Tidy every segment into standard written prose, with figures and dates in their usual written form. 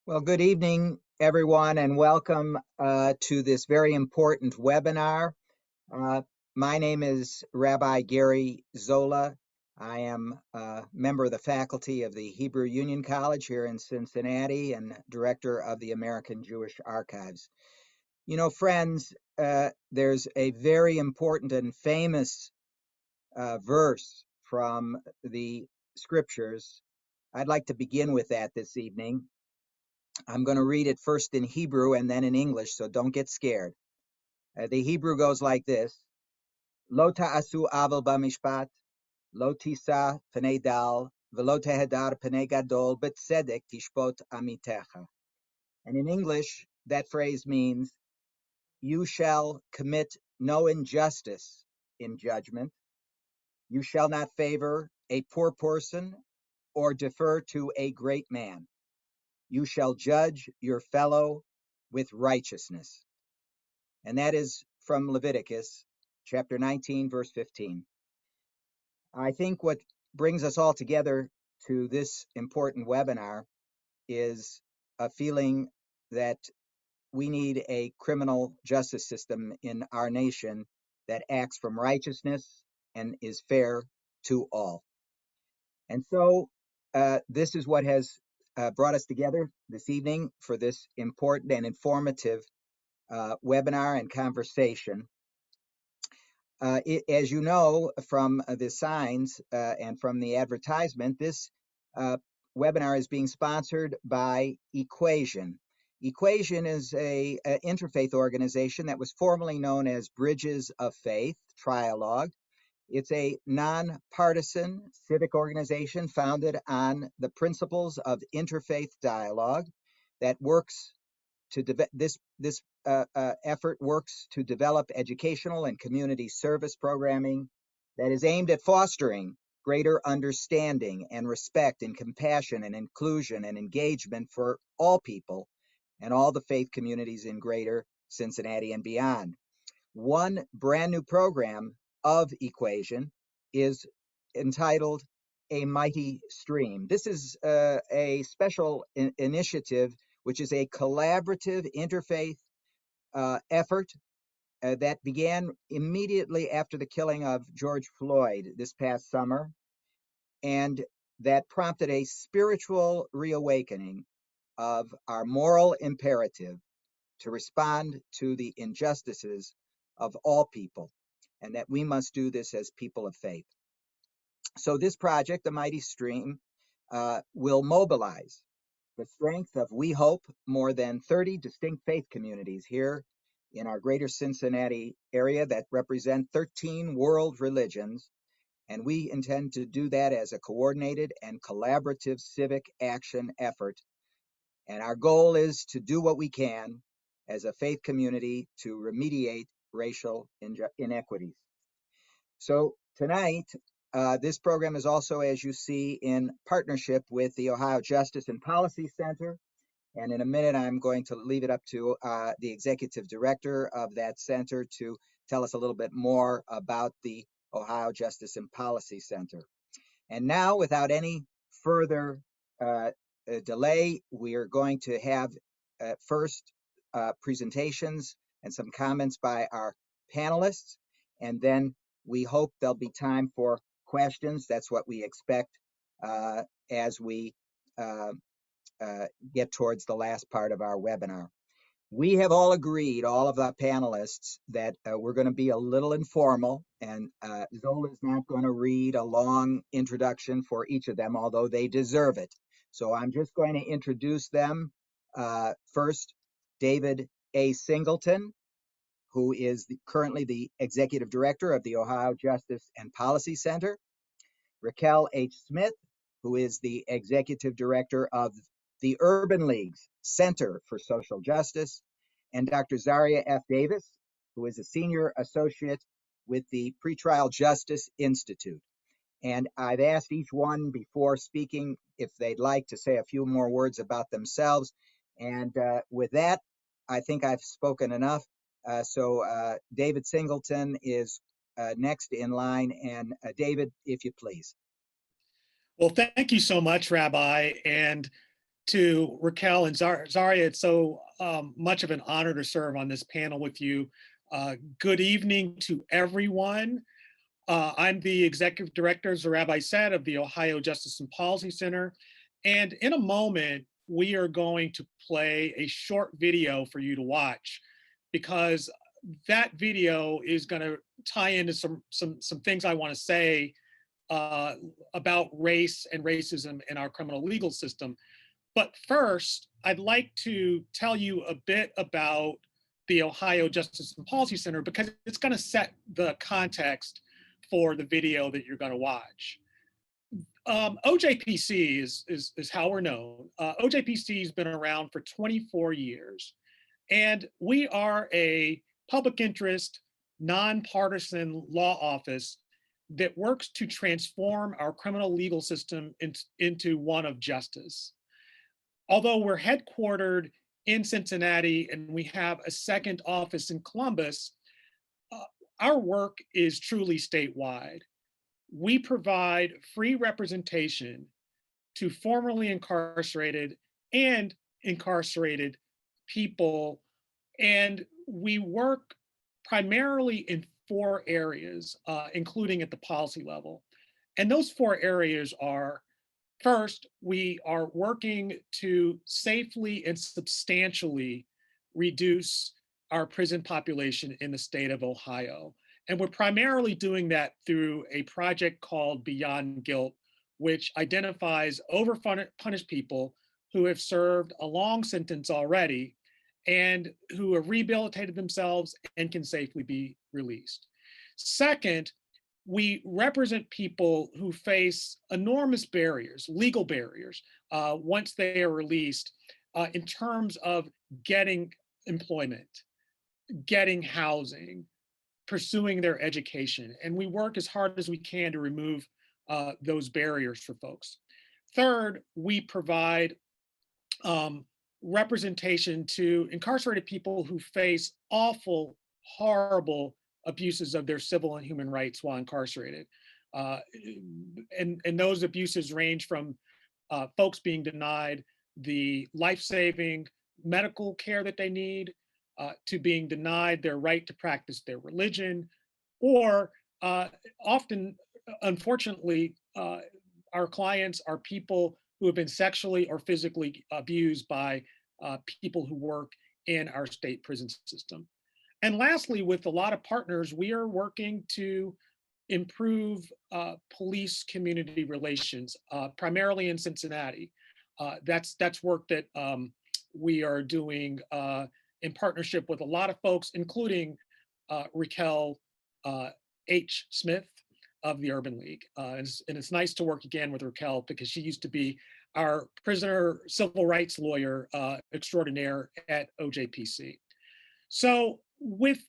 Well, good evening, everyone, and welcome to this very important webinar. Uh, my name is Rabbi Gary Zola. I am a member of the faculty of the Hebrew Union College here in Cincinnati and director of the American Jewish Archives. You know, friends, there's a very important and famous verse from the scriptures. I'd like to begin with that this evening. I'm going to read it first in Hebrew and then in English, so don't get scared. The Hebrew goes like this: Lo ta'asu aval b'mishpat, lo tisa p'nei dal, v'lo tehedar p'nei gadol, b'tzedek tishpot amitecha. And in English, that phrase means, you shall commit no injustice in judgment. You shall not favor a poor person or defer to a great man. You shall judge your fellow with righteousness. And that is from Leviticus chapter 19, verse 15. I think what brings us all together to this important webinar is a feeling that we need a criminal justice system in our nation that acts from righteousness and is fair to all. And so this is what has brought us together this evening for this important and informative webinar and conversation. As you know from the signs and from the advertisement, this webinar is being sponsored by EquaSion. EquaSion is an interfaith organization that was formerly known as Bridges of Faith, Trialogue. It's a nonpartisan civic organization founded on the principles of interfaith dialogue that works to this effort works to develop educational and community service programming that is aimed at fostering greater understanding and respect and compassion and inclusion and engagement for all people and all the faith communities in greater Cincinnati and beyond. One brand new program of EquaSion is entitled A Mighty Stream. This is a special initiative, which is a collaborative interfaith effort that began immediately after the killing of George Floyd this past summer, and that prompted a spiritual reawakening of our moral imperative to respond to the injustices of all people, and that we must do this as people of faith. So this project, The Mighty Stream, will mobilize the strength of, we hope, more than 30 distinct faith communities here in our greater Cincinnati area that represent 13 world religions. And we intend to do that as a coordinated and collaborative civic action effort. And our goal is to do what we can as a faith community to remediate racial inequities. So tonight, this program is also, as you see, in partnership with the Ohio Justice and Policy Center. And in a minute, I'm going to leave it up to the executive director of that center to tell us a little bit more about the Ohio Justice and Policy Center. And now, without any further delay, we are going to have first presentations and some comments by our panelists, and then we hope there'll be time for questions. That's what we expect as we get towards the last part of our webinar. We have all agreed, all of our panelists, that we're going to be a little informal, and Zola is not going to read a long introduction for each of them, although they deserve it. So I'm just going to introduce them. First, David A. Singleton, who is currently the executive director of the Ohio Justice and Policy Center. Raquel H. Smith, who is the executive director of the Urban League's Center for Social Justice, and Dr. Zaria F. Davis, who is a senior associate with the Pretrial Justice Institute. And I've asked each one before speaking if they'd like to say a few more words about themselves. And with that, I think I've spoken enough. So David Singleton is next in line. And David, if you please. Well, thank you so much, Rabbi. And to Raquel and Zaria. It's so much of an honor to serve on this panel with you. Good evening to everyone. I'm the executive director, as the rabbi said, of the Ohio Justice and Policy Center. And in a moment, we are going to play a short video for you to watch, because that video is going to tie into some things I want to say about race and racism in our criminal legal system. But first, I'd like to tell you a bit about the Ohio Justice and Policy Center, because it's going to set the context for the video that you're going to watch. OJPC is how we're known. OJPC has been around for 24 years, and we are a public interest, nonpartisan law office that works to transform our criminal legal system into one of justice. Although we're headquartered in Cincinnati and we have a second office in Columbus, our work is truly statewide. We provide free representation to formerly incarcerated and incarcerated people, and we work primarily in 4 areas, including at the policy level. And those 4 areas are: first, we are working to safely and substantially reduce our prison population in the state of Ohio. And we're primarily doing that through a project called Beyond Guilt, which identifies overpunished people who have served a long sentence already and who have rehabilitated themselves and can safely be released. Second, we represent people who face enormous barriers, legal barriers, once they are released, in terms of getting employment, getting housing, pursuing their education. And we work as hard as we can to remove those barriers for folks. Third, we provide representation to incarcerated people who face awful, horrible abuses of their civil and human rights while incarcerated. And those abuses range from folks being denied the life-saving medical care that they need, to being denied their right to practice their religion, or often, unfortunately, our clients are people who have been sexually or physically abused by people who work in our state prison system. And lastly, with a lot of partners, we are working to improve police community relations, primarily in Cincinnati. That's work that we are doing in partnership with a lot of folks, including Raquel H. Smith of the Urban League. And it's nice to work again with Raquel, because she used to be our prisoner civil rights lawyer extraordinaire at OJPC. So with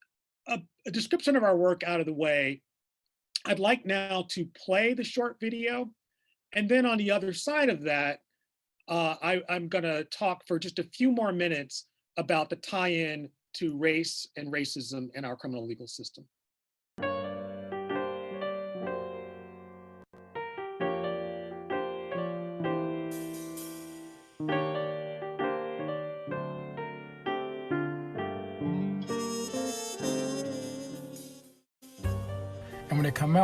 a description of our work out of the way, I'd like now to play the short video. And then on the other side of that, I'm going to talk for just a few more minutes about the tie-in to race and racism in our criminal legal system. And when they come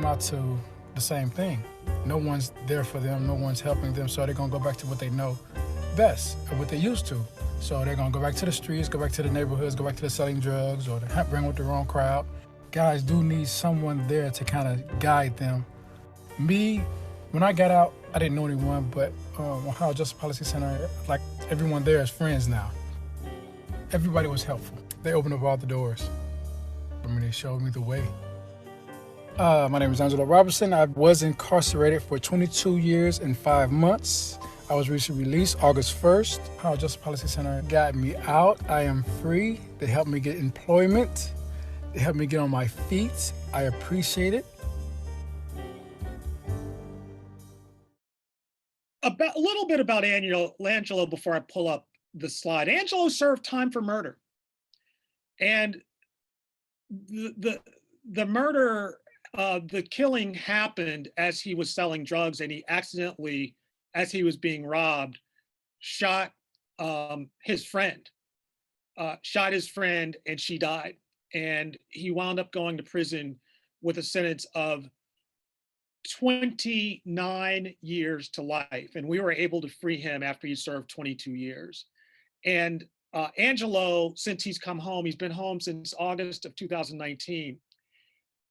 out to the same thing. No one's there for them, no one's helping them, so they're gonna go back to what they know best, or what they used to. So they're gonna go back to the streets, go back to the neighborhoods, go back to the selling drugs, or the hang with the wrong crowd. Guys do need someone there to kind of guide them. Me, when I got out, I didn't know anyone, but Ohio Justice Policy Center, like everyone there is friends now. Everybody was helpful. They opened up all the doors. I mean, they showed me the way. My name is Angelo Robinson. I was incarcerated for 22 years and 5 months. I was recently released August 1st. Ohio Justice Policy Center got me out. I am free. They helped me get employment. They helped me get on my feet. I appreciate it. A little bit about Angelo before I pull up the slide. Angelo served time for murder. And the murder, the killing happened as he was selling drugs, and he accidentally, as he was being robbed, shot his friend, and she died. And he wound up going to prison with a sentence of 29 years to life. And we were able to free him after he served 22 years. And Angelo, since he's come home, he's been home since August of 2019.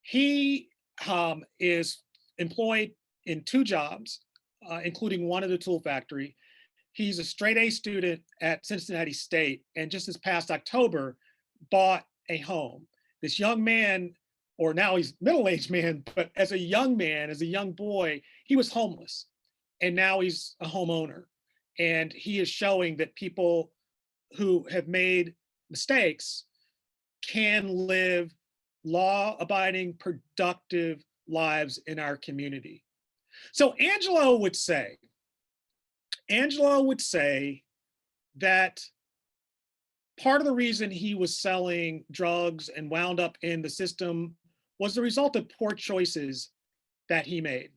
He is employed in 2 jobs, including one at a tool factory. He's a straight A student at Cincinnati State, and just this past October, bought a home. This young man, or now he's middle-aged man, but as a young man, as a young boy, he was homeless, and now he's a homeowner. And he is showing that people who have made mistakes can live law-abiding, productive lives in our community. So Angelo would say that part of the reason he was selling drugs and wound up in the system was the result of poor choices that he made.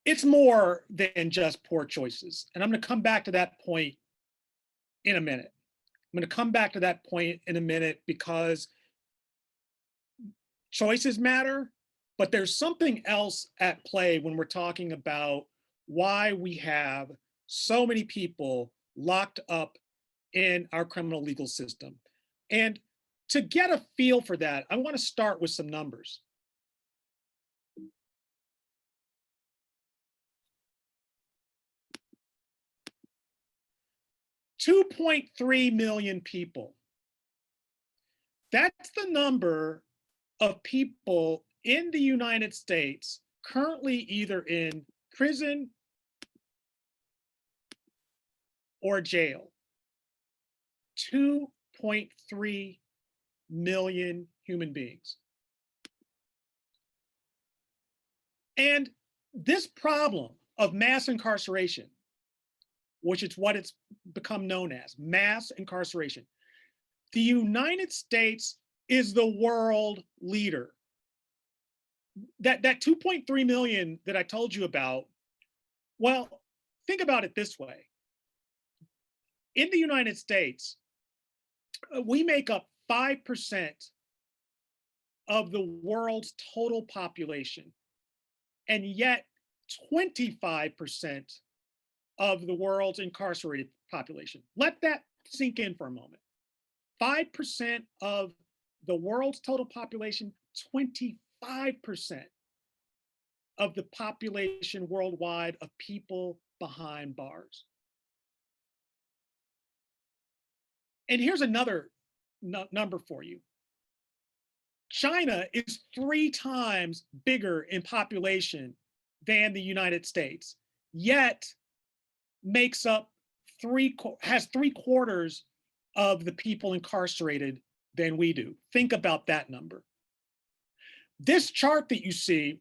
It's more than just poor choices. And I'm going to come back to that point in a minute. Because choices matter, but there's something else at play when we're talking about why we have so many people locked up in our criminal legal system. And to get a feel for that, I want to start with some numbers. $2.3 million people. That's the number of people in the United States currently either in prison or jail. 2.3 million human beings. And this problem of mass incarceration, which is what it's become known as, mass incarceration. The United States is the world leader. That 2.3 million that I told you about, well, think about it this way. In the United States, we make up 5% of the world's total population, and yet 25% of the world's incarcerated population. Let that sink in for a moment. 5% of the world's total population, 25% of the population worldwide of people behind bars. And here's another number for you. China is 3 times bigger in population than the United States, yet has 3/4 of the people incarcerated than we do. Think about that number. This chart that you see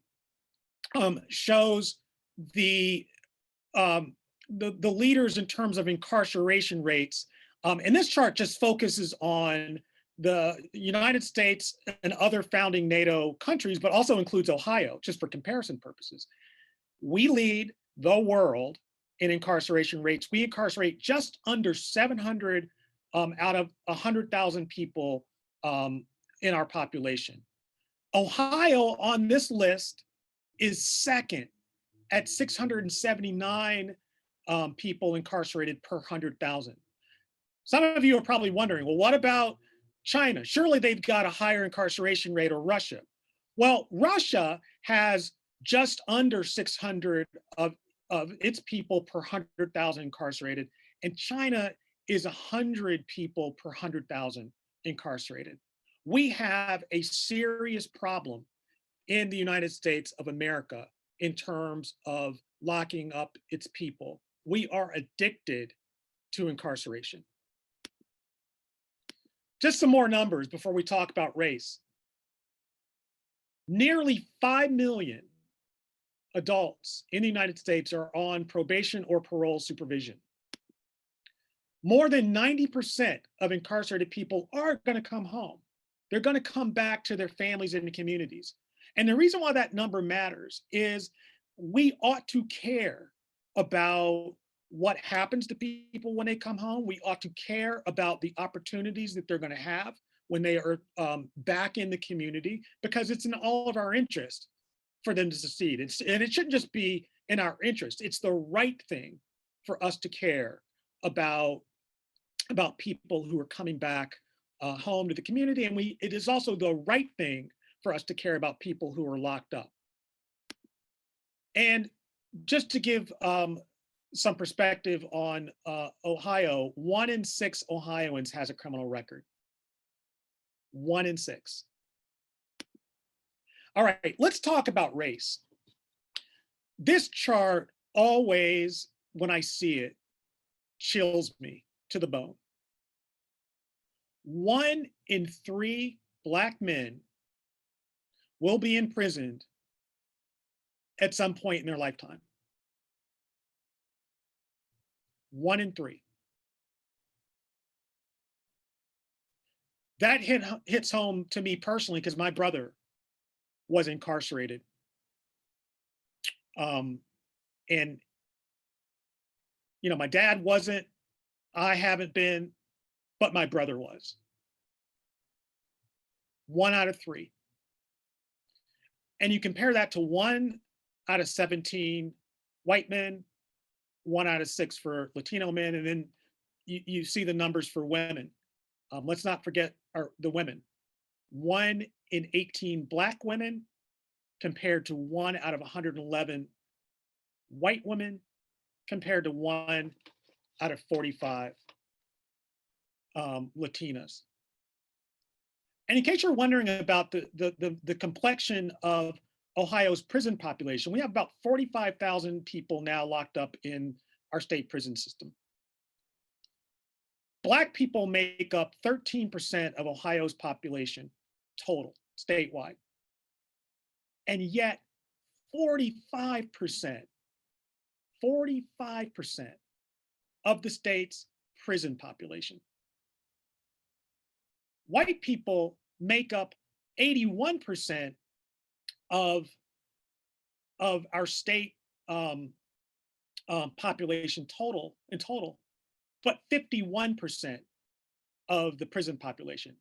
shows the leaders in terms of incarceration rates. And this chart just focuses on the United States and other founding NATO countries, but also includes Ohio, just for comparison purposes. We lead the world in incarceration rates. We incarcerate just under 700 out of 100,000 people in our population. Ohio on this list is second at 679 people incarcerated per 100,000. Some of you are probably wondering, well, what about China? Surely they've got a higher incarceration rate, or Russia. Well, Russia has just under 600 of its people per 100,000 incarcerated, and China is 100 people per 100,000 incarcerated. We have a serious problem in the United States of America in terms of locking up its people. We are addicted to incarceration. Just some more numbers before we talk about race. Nearly 5 million adults in the United States are on probation or parole supervision. More than 90% of incarcerated people are going to come home. They're going to come back to their families and communities. And the reason why that number matters is we ought to care about what happens to people when they come home. We ought to care about the opportunities that they're going to have when they are back in the community, because it's in all of our interest for them to succeed. And it shouldn't just be in our interest. It's the right thing for us to care about people who are coming back home to the community. And it is also the right thing for us to care about people who are locked up. And just to give some perspective on Ohio, 1 in 6 Ohioans has a criminal record. 1 in 6. All right, let's talk about race. This chart always, when I see it, chills me to the bone. 1 in 3 Black men will be imprisoned at some point in their lifetime. 1 in 3. That hits home to me personally because my brother was incarcerated. And, you know, my dad wasn't, I haven't been, but my brother was. 1 out of 3. And you compare that to 1 out of 17 white men, 1 out of 6 for Latino men, and then you see the numbers for women. Let's not forget the women. 1 in 18 Black women compared to 1 out of 111 white women compared to 1 out of 45 Latinas. And in case you're wondering about the complexion of Ohio's prison population, we have about 45,000 people now locked up in our state prison system. Black people make up 13% of Ohio's population total, statewide. And yet 45% of the state's prison population. White people make up 81% of our state population in total, but 51% of the prison population.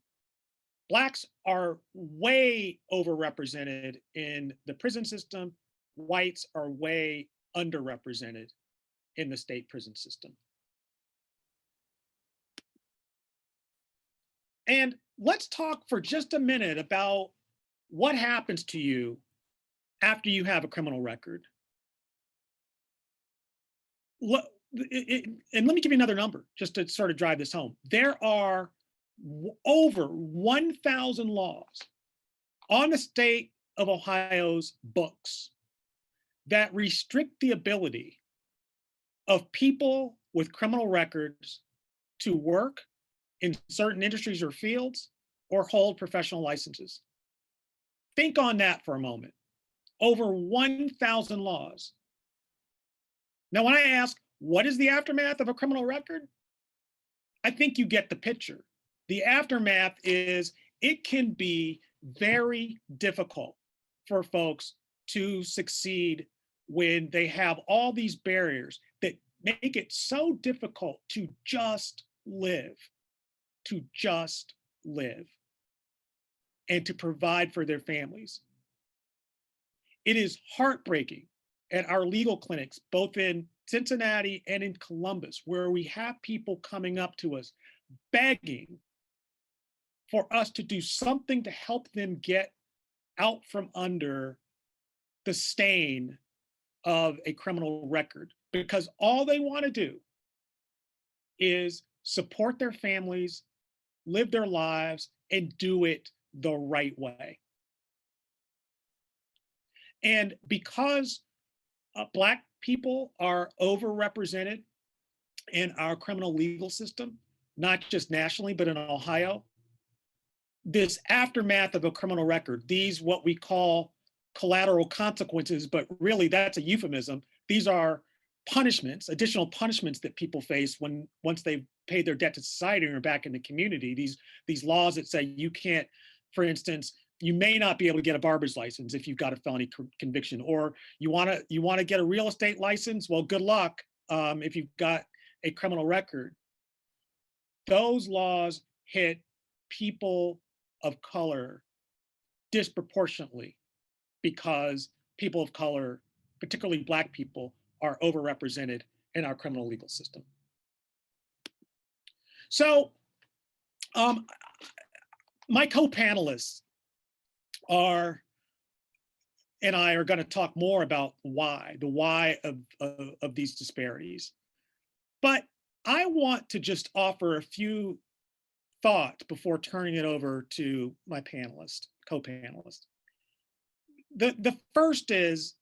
Blacks are way overrepresented in the prison system. Whites are way underrepresented in the state prison system. And let's talk for just a minute about what happens to you after you have a criminal record. And let me give you another number just to sort of drive this home. There are over 1,000 laws on the state of Ohio's books that restrict the ability of people with criminal records to work in certain industries or fields or hold professional licenses. Think on that for a moment. Over 1,000 laws. Now, when I ask, what is the aftermath of a criminal record? I think you get the picture. The aftermath is it can be very difficult for folks to succeed when they have all these barriers that make it so difficult to just live, and to provide for their families. It is heartbreaking at our legal clinics, both in Cincinnati and in Columbus, where we have people coming up to us begging for us to do something to help them get out from under the stain of a criminal record, because all they want to do is support their families, live their lives, and do it the right way. And because Black people are overrepresented in our criminal legal system, not just nationally, but in Ohio, this aftermath of a criminal record, these what we call collateral consequences, but really that's a euphemism. These are punishments, additional punishments that people face once they've paid their debt to society and are back in the community. These laws that say you can't, for instance, you may not be able to get a barber's license if you've got a felony conviction, or you want to get a real estate license. Well, good luck if you've got a criminal record. Those laws hit people of color disproportionately because people of color, particularly Black people, are overrepresented in our criminal legal system. So my co-panelists and I are going to talk more about the why of these disparities. But I want to just offer a few thoughts before turning it over to my co-panelist. The first is,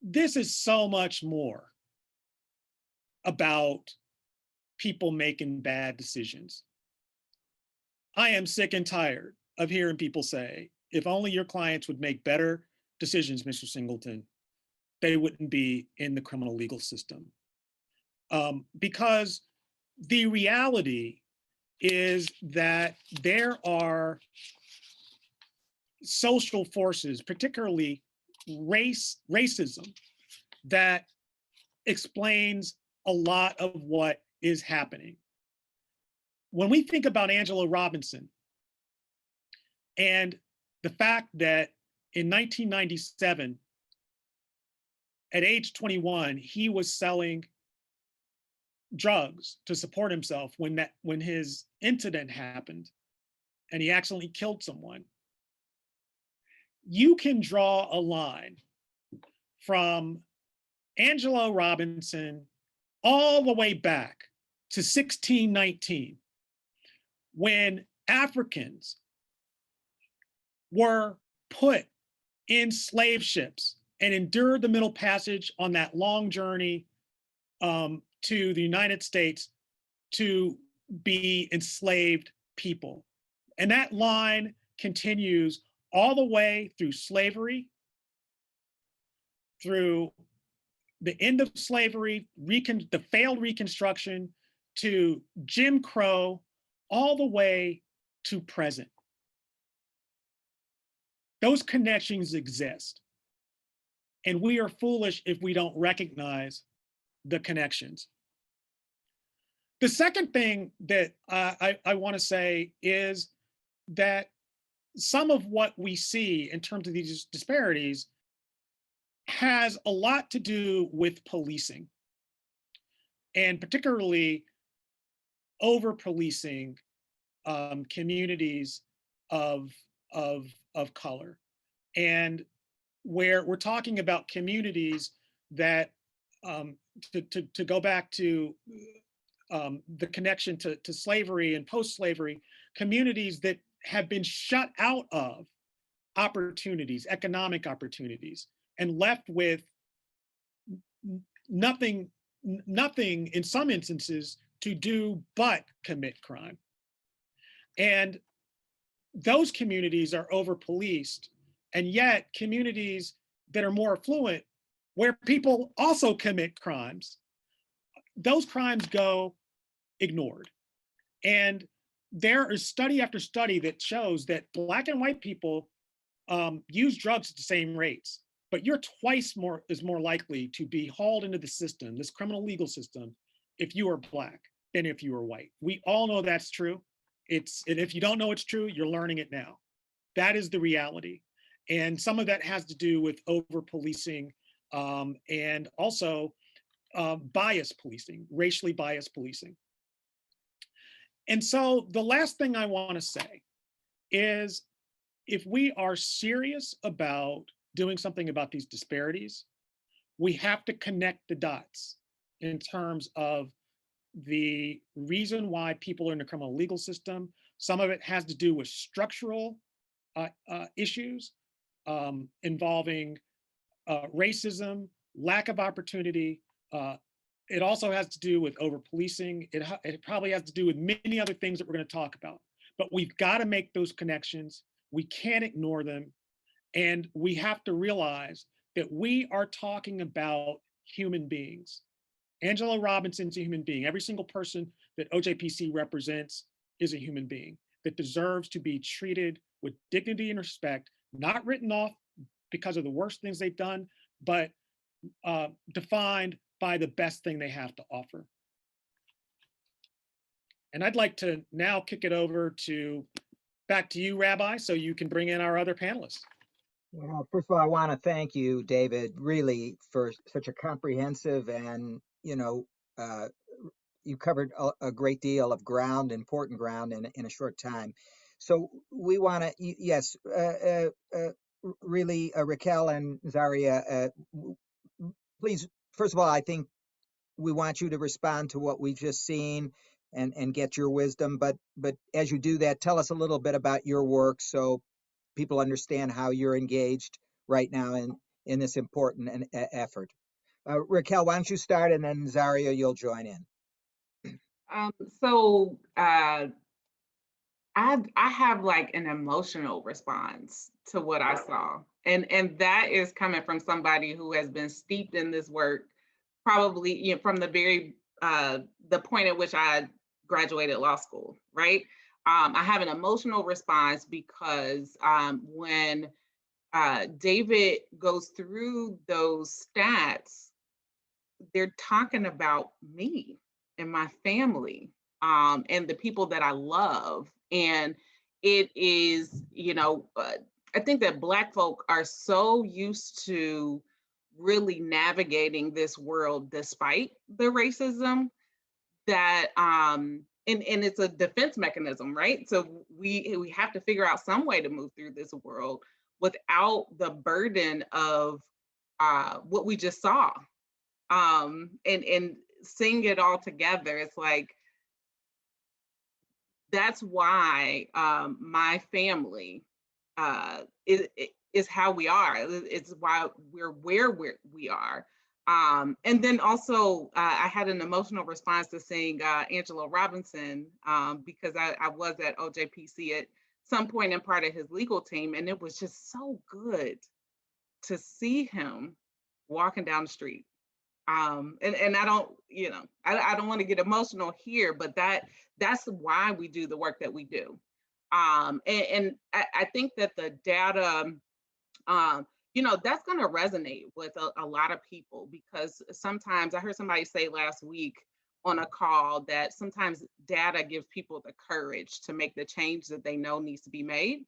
this is so much more about people making bad decisions. I am sick and tired of hearing people say, if only your clients would make better decisions, Mr. Singleton, they wouldn't be in the criminal legal system. Because the reality is that there are social forces, particularly racism, that explains a lot of what is happening. When we think about Angelo Robinson and the fact that in 1997, at age 21, he was selling drugs to support himself when his incident happened and he accidentally killed someone. You can draw a line from Angelo Robinson all the way back to 1619, when Africans were put in slave ships and endured the Middle Passage on that long journey to the United States to be enslaved people. And that line continues all the way through slavery, through the end of slavery, the failed Reconstruction, to Jim Crow, all the way to present. Those connections exist. And we are foolish if we don't recognize the connections. The second thing that I want to say is that some of what we see in terms of these disparities has a lot to do with policing, and particularly over-policing communities of color. And where we're talking about communities that, to go back to the connection to slavery and post-slavery, communities that have been shut out of opportunities, economic opportunities, and left with nothing in some instances to do but commit crime. And those communities are over-policed, and yet communities that are more affluent, where people also commit crimes, those crimes go ignored. And there is study after study that shows that Black and white people use drugs at the same rates, but you're twice more likely to be hauled into the system, this criminal legal system, if you are Black than if you are white. We all know that's true. And if you don't know it's true, you're learning it now. That is the reality. And some of that has to do with over-policing and also bias policing, racially biased policing. And so the last thing I want to say is, if we are serious about doing something about these disparities, we have to connect the dots in terms of the reason why people are in the criminal legal system. Some of it has to do with structural issues involving racism, lack of opportunity. It also has to do with over-policing. It probably has to do with many other things that we're going to talk about. But we've got to make those connections. We can't ignore them. And we have to realize that we are talking about human beings. Angelo Robinson's a human being. Every single person that OJPC represents is a human being that deserves to be treated with dignity and respect, not written off because of the worst things they've done, but defined by the best thing they have to offer. And I'd like to now kick it over back to you, Rabbi, so you can bring in our other panelists. Well, first of all, I want to thank you, David, really for such a comprehensive and, you covered a great deal of ground, important ground in a short time. So we want to, yes, really, Raquel and Zaria, please, first of all, I think we want you to respond to what we've just seen and get your wisdom. But as you do that, tell us a little bit about your work so people understand how you're engaged right now in this important effort. Raquel, why don't you start, and then Zaria, you'll join in. I have like an emotional response to what I saw. And that is coming from somebody who has been steeped in this work, probably from the point at which I graduated law school, right? I have an emotional response because when David goes through those stats, they're talking about me and my family and the people that I love. And it is, I think that Black folk are so used to really navigating this world despite the racism that, and it's a defense mechanism, right? So we have to figure out some way to move through this world without the burden of what we just saw. And seeing it all together, it's like, that's why my family is how we are. It's why we're where we are. And then also, I had an emotional response to seeing Angelo Robinson because I was at OJPC at some point in part of his legal team, and it was just so good to see him walking down the street. And I don't, I don't want to get emotional here, but that's why we do the work that we do. And I think that the data, that's going to resonate with a lot of people, because sometimes I heard somebody say last week on a call that sometimes data gives people the courage to make the change that they know needs to be made.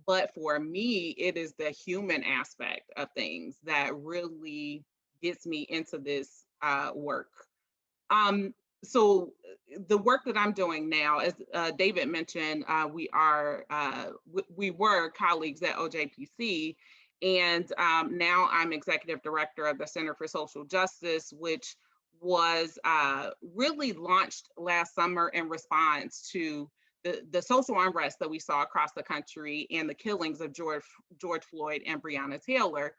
But for me, it is the human aspect of things that really gets me into this work. So the work that I'm doing now, as David mentioned, we were colleagues at OJPC, and now I'm executive director of the Center for Social Justice, which was really launched last summer in response to the social unrest that we saw across the country and the killings of George Floyd and Breonna Taylor,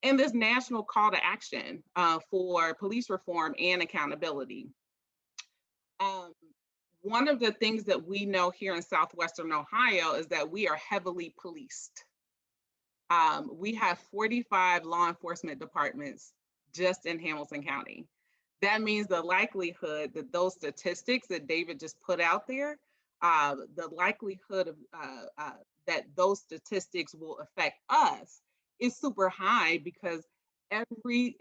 and this national call to action for police reform and accountability. One of the things that we know here in Southwestern Ohio is that we are heavily policed. We have 45 law enforcement departments just in Hamilton County. That means the likelihood that those statistics that David just put out there, the likelihood of that those statistics will affect us is super high, because every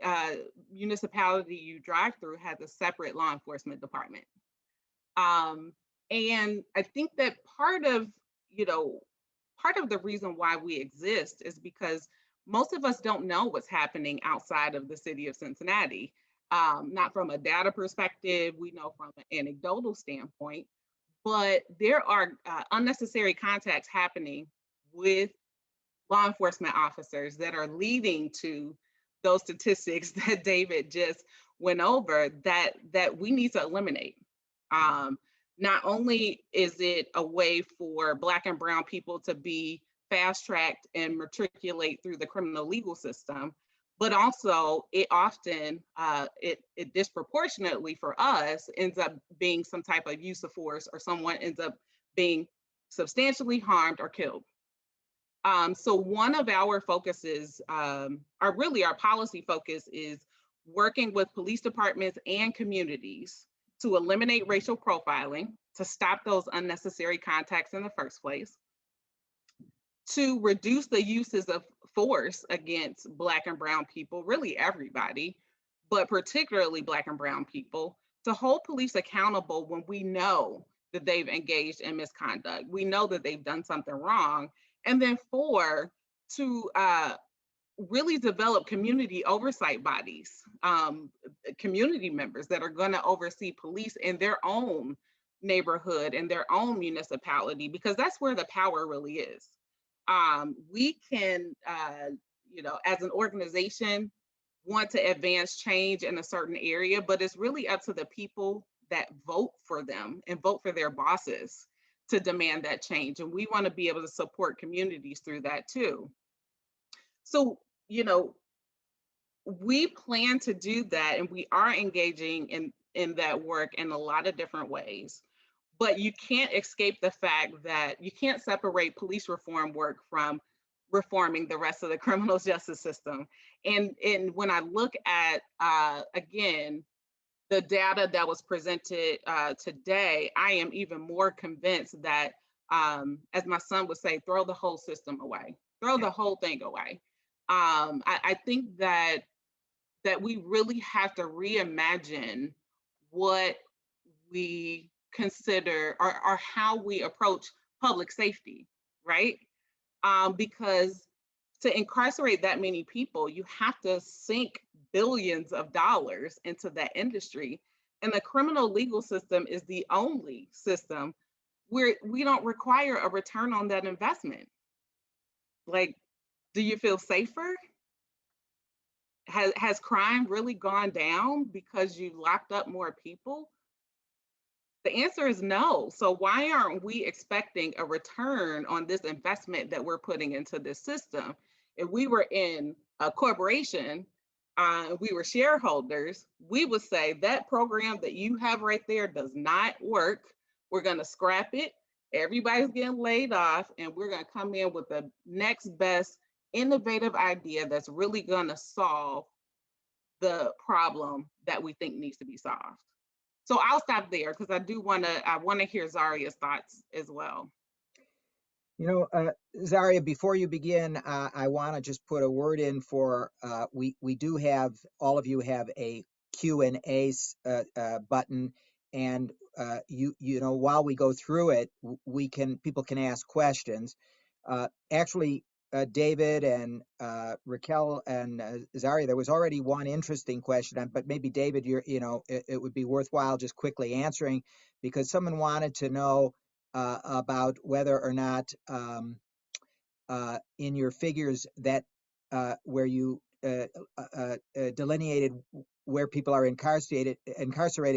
municipality you drive through has a separate law enforcement department. And I think that part of the reason why we exist is because most of us don't know what's happening outside of the city of Cincinnati. Not from a data perspective, we know from an anecdotal standpoint, but there are unnecessary contacts happening with law enforcement officers that are leading to those statistics that David just went over that we need to eliminate. Not only is it a way for Black and brown people to be fast-tracked and matriculate through the criminal legal system, but also it often, it disproportionately for us ends up being some type of use of force, or someone ends up being substantially harmed or killed. So one of our focuses, our policy focus, is working with police departments and communities to eliminate racial profiling, to stop those unnecessary contacts in the first place, to reduce the uses of force against Black and brown people, really everybody, but particularly Black and brown people, to hold police accountable when we know that they've engaged in misconduct. We know that they've done something wrong. And then 4, to really develop community oversight bodies, community members that are going to oversee police in their own neighborhood, in their own municipality, because that's where the power really is. We can, as an organization, want to advance change in a certain area, but it's really up to the people that vote for them and vote for their bosses to demand that change. And we want to be able to support communities through that too. So, we plan to do that, and we are engaging in that work in a lot of different ways. But you can't escape the fact that you can't separate police reform work from reforming the rest of the criminal justice system. And when I look at, again, the data that was presented today, I am even more convinced that, as my son would say, throw the whole system away, throw the whole thing away. I think that we really have to reimagine what we consider or how we approach public safety, right? Because to incarcerate that many people, you have to sink billions of dollars into that industry. And the criminal legal system is the only system where we don't require a return on that investment. Like, do you feel safer? Has crime really gone down because you locked up more people? The answer is no. So why aren't we expecting a return on this investment that we're putting into this system? If we were in a corporation, we were shareholders, we would say that program that you have right there does not work. We're going to scrap it. Everybody's getting laid off, and we're going to come in with the next best innovative idea that's really going to solve the problem that we think needs to be solved. So I'll stop there because I want to hear Zaria's thoughts as well. Zaria, before you begin, I want to just put a word in for, we do have, all of you have a Q&A button, and while we go through it, people can ask questions. Actually, David and Raquel and Zaria, there was already one interesting question, but maybe David, it would be worthwhile just quickly answering, because someone wanted to know about whether or not in your figures that where you delineated where people are incarcerated,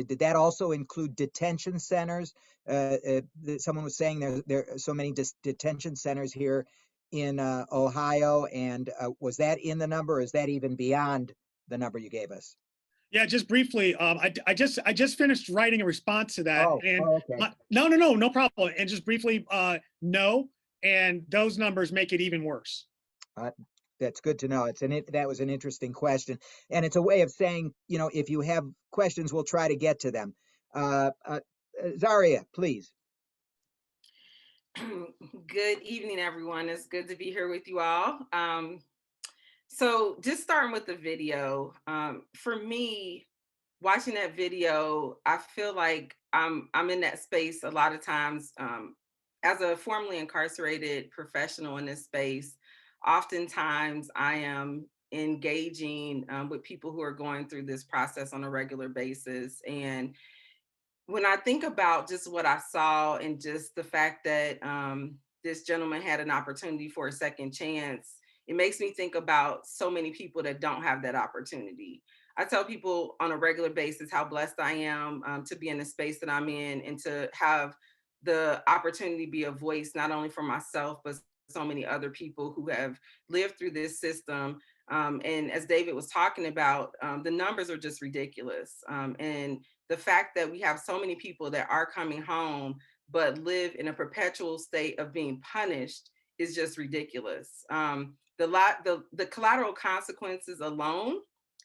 did that also include detention centers? Someone was saying there are so many detention centers here in Ohio, and was that in the number, or is that even beyond the number you gave us? Yeah, just briefly, I just finished writing a response to that. Okay. No problem. And just briefly, no, and those numbers make it even worse. That's good to know. That was an interesting question, and it's a way of saying, if you have questions, we'll try to get to them. Zaria, please. Good evening, everyone. It's good to be here with you all. So just starting with the video, for me, watching that video, I feel like I'm in that space a lot of times. As a formerly incarcerated professional in this space, oftentimes I am engaging with people who are going through this process on a regular basis. And when I think about just what I saw and just the fact that this gentleman had an opportunity for a second chance, it makes me think about so many people that don't have that opportunity. I tell people on a regular basis how blessed I am to be in the space that I'm in and to have the opportunity to be a voice, not only for myself, but so many other people who have lived through this system. And as David was talking about, the numbers are just ridiculous. And the fact that we have so many people that are coming home, but live in a perpetual state of being punished is just ridiculous. The collateral consequences alone,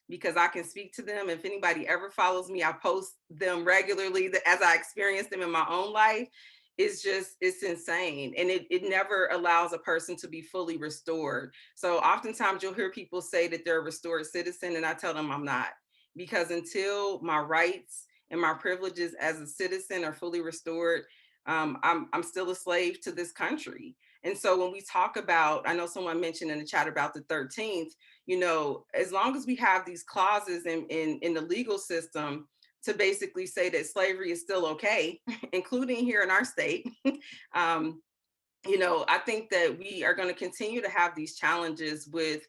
because I can speak to them. If anybody ever follows me, I post them regularly as I experience them in my own life. it's insane. And it never allows a person to be fully restored. So oftentimes you'll hear people say that they're a restored citizen, and I tell them I'm not, because until my rights and my privileges as a citizen are fully restored, I'm still a slave to this country. And so when we talk about, I know someone mentioned in the chat about the 13th, you know, as long as we have these clauses in the legal system to basically say that slavery is still okay, including here in our state, you know, I think that we are going to continue to have these challenges with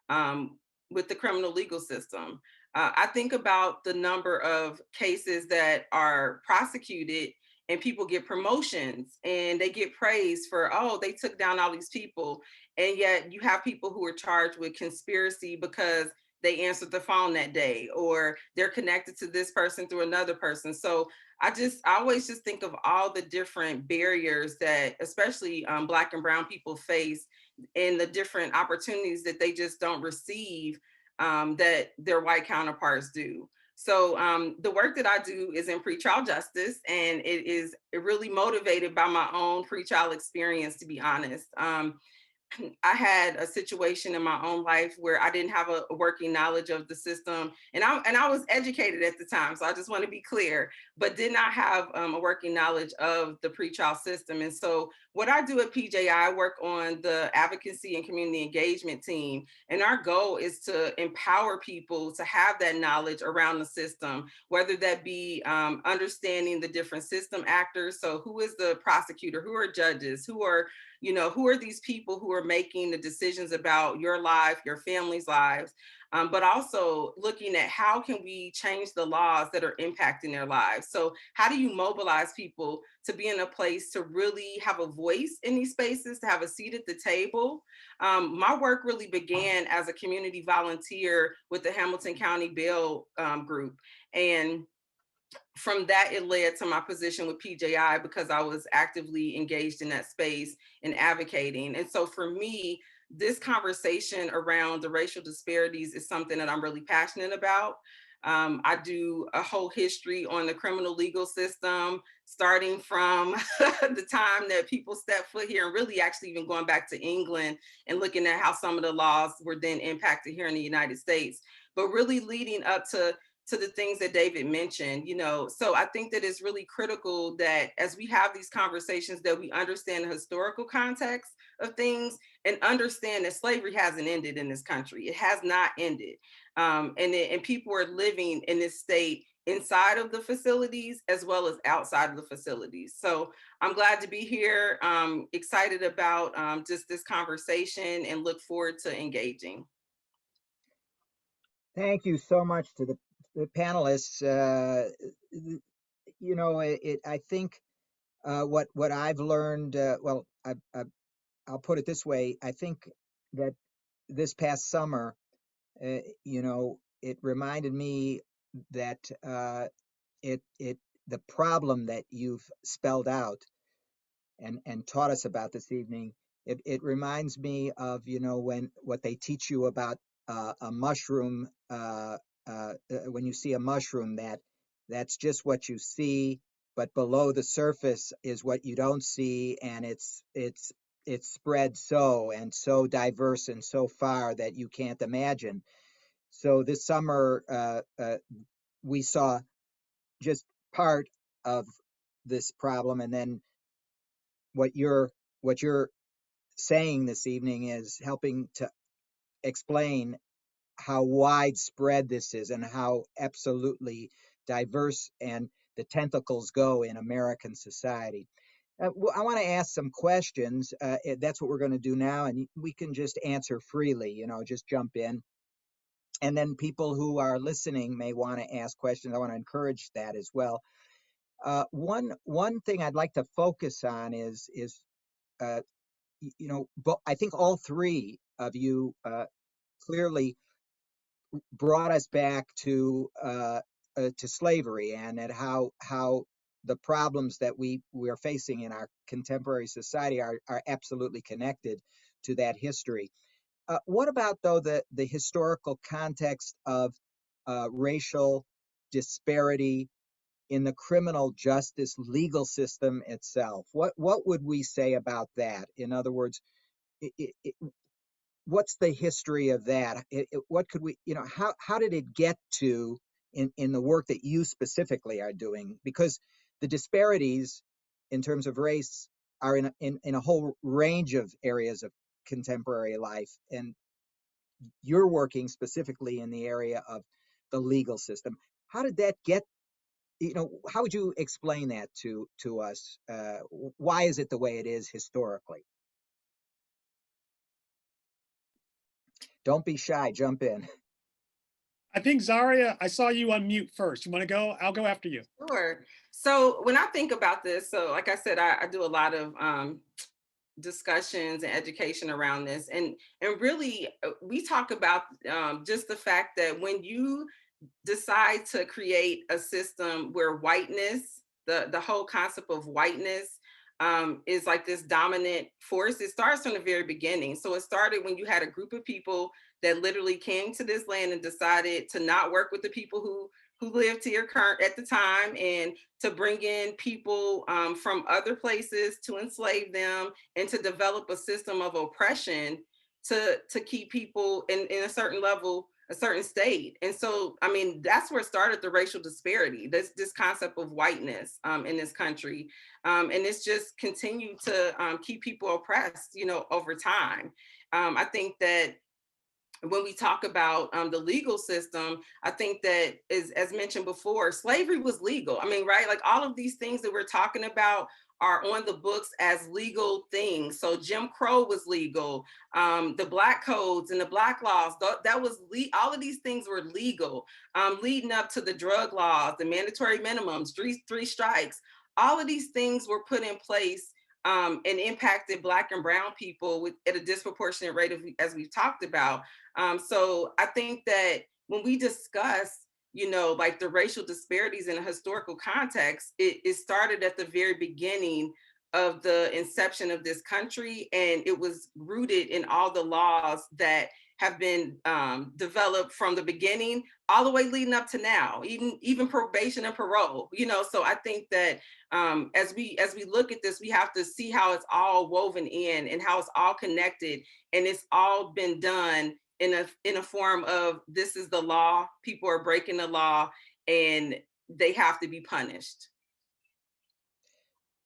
the criminal legal system. I think about the number of cases that are prosecuted and people get promotions and they get praised for, oh, they took down all these people. And yet you have people who are charged with conspiracy because they answered the phone that day, or they're connected to this person through another person. So I always just think of all the different barriers that especially Black and Brown people face, and the different opportunities that they just don't receive that their white counterparts do. So the work that I do is in pretrial justice, and it is really motivated by my own pretrial experience, to be honest. I had a situation in my own life where I didn't have a working knowledge of the system, and I was educated at the time, so I just want to be clear, but did not have a working knowledge of the pretrial system. And so what I do at PJI, I work on the advocacy and community engagement team, and our goal is to empower people to have that knowledge around the system, whether that be understanding the different system actors. So who is the prosecutor, who are judges, who are, you know, who are these people who are making the decisions about your life, your family's lives, but also looking at how can we change the laws that are impacting their lives. So how do you mobilize people to be in a place to really have a voice in these spaces, to have a seat at the table? My work really began as a community volunteer with the Hamilton County Bail Group. And from that, it led to my position with PJI because I was actively engaged in that space and advocating. And so for me, this conversation around the racial disparities is something that I'm really passionate about. I do a whole history on the criminal legal system, starting from the time that people stepped foot here, and really actually even going back to England and looking at how some of the laws were then impacted here in the United States, but really leading up to the things that David mentioned, you know. So I think that it's really critical that as we have these conversations, that we understand the historical context of things and understand that slavery hasn't ended in this country. It has not ended. And people are living in this state inside of the facilities as well as outside of the facilities. So I'm glad to be here, excited about just this conversation, and look forward to engaging. Thank you so much to the panelists. You know, I think what I've learned, well, I'll put it this way. I think that this past summer, you know, it reminded me that the problem that you've spelled out and taught us about this evening, it reminds me of, you know, what they teach you about a mushroom, when you see a mushroom, that's just what you see, but below the surface is what you don't see, and it's spread so diverse and so far that you can't imagine. So this summer, we saw just part of this problem, and then what you're saying this evening is helping to explain how widespread this is and how absolutely diverse and the tentacles go in American society. I want to ask some questions. That's what we're going to do now, and we can just answer freely, you know, just jump in. And then people who are listening may want to ask questions. I want to encourage that as well. One thing I'd like to focus on is you know, I think all three of you clearly brought us back to slavery, and at how the problems that we are facing in our contemporary society are absolutely connected to that history. What about, though, the historical context of racial disparity in the criminal justice legal system itself. What would we say about that? In other words, what's the history of that? What could we, how did it get to in the work that you specifically are doing? Because the disparities in terms of race are in a whole range of areas of contemporary life, and you're working specifically in the area of the legal system. How did that get? How would you explain that to us? Why is it the way it is historically? Don't be shy. Jump in. I think, Zaria, I saw you unmute first. You want to go? I'll go after you. Sure. So when I think about this, so like I said, I do a lot of discussions and education around this, and really we talk about just the fact that when you decide to create a system where whiteness, the whole concept of whiteness is like this dominant force, it starts from the very beginning. So it started when you had a group of people that literally came to this land and decided to not work with the people who lived here current at the time, and to bring in people from other places to enslave them and to develop a system of oppression to keep people in a certain level, a certain state. And so, I mean, that's where it started, the racial disparity, this concept of whiteness in this country. And it's just continued to keep people oppressed, over time. I think that when we talk about the legal system, I think that as mentioned before, slavery was legal. I mean, right? Like all of these things that we're talking about are on the books as legal things. So Jim Crow was legal. The Black codes and the Black laws, that was all of these things were legal, leading up to the drug laws, the mandatory minimums, three strikes. All of these things were put in place and impacted Black and brown people at a disproportionate rate, as we've talked about. So I think that when we discuss, like the racial disparities in a historical context, it started at the very beginning of the inception of this country, and it was rooted in all the laws that have been developed from the beginning all the way leading up to now, even probation and parole. So I think that as we look at this, we have to see how it's all woven in and how it's all connected, and it's all been done in a form of, this is the law, people are breaking the law, and they have to be punished.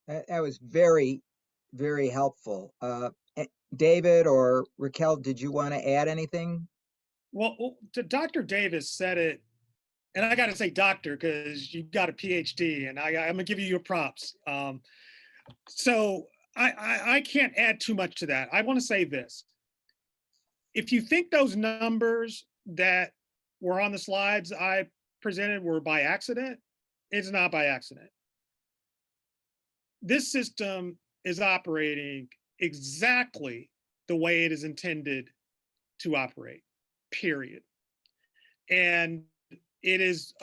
That was very, very helpful. David or Raquel, did you want to add anything? Well, Dr. Davis said it, and I got to say doctor because you got a PhD, and I'm going to give you your props. So I can't add too much to that. I want to say this. If you think those numbers that were on the slides I presented were by accident, it's not by accident. This system is operating exactly the way it is intended to operate, period. And it is,